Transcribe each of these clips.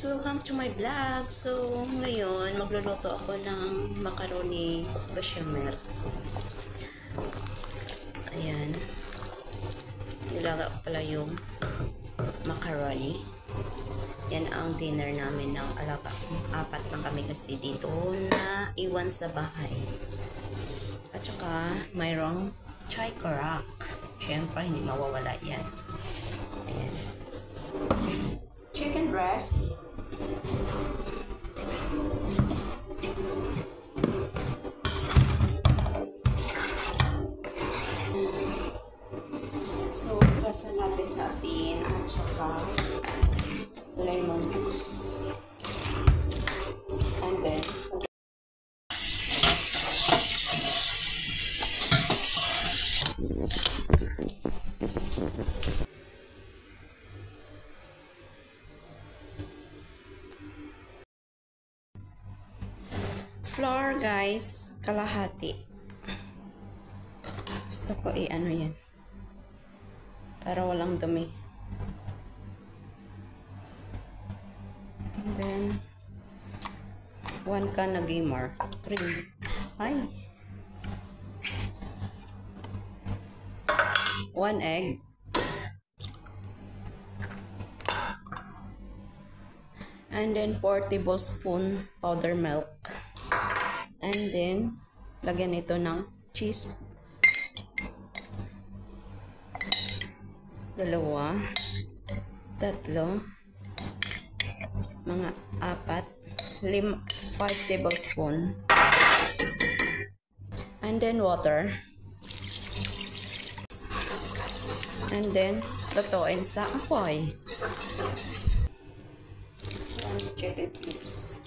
guys! Welcome to my vlog! So, ngayon, magluluto ako ng macaroni bechamel. Ayan. Nilaga ko pala yung macaroni. Yan ang dinner namin ng alaga. Apat lang kami kasi dito na iwan sa bahay. At saka, mayroong chai karak. Siyempre, hindi mawawala yan. Ayan. Chicken breast. So, gasan natin sa asin at saka lemon juice. And then, flour guys, kalahati. Gusto ko ano yan. Para walang dumi. And then, 1 can na gamer. Cream. Ay. 1 egg. And then, 4 tablespoon powder milk. And then, lagyan ito ng cheese. 2, 3, mga 4, 5 tablespoon. And then, water. And then, lutuin sa apoy. Chicken cubes.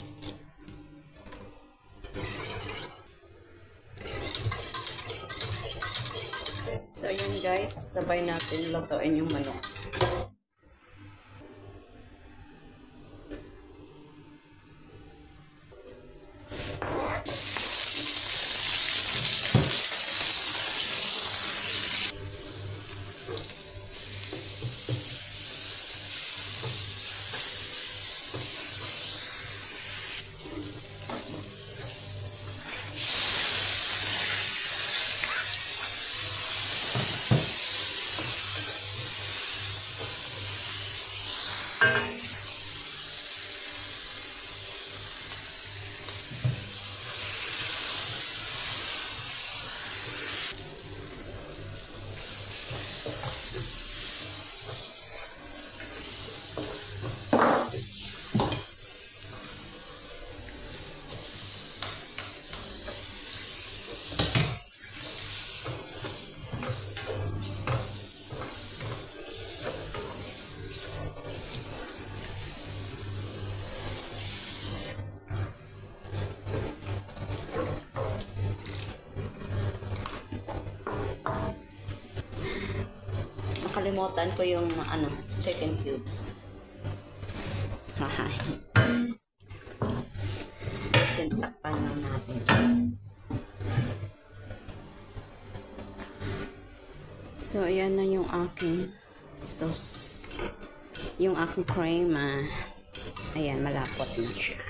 So, yun guys, sabay natin lutuin yung manok. Nakalimutan ko yung chicken cubes. Haha. Tintakpan lang natin. So, ayan na yung aking sauce. Yung aking cream, ayan, malapot na siya.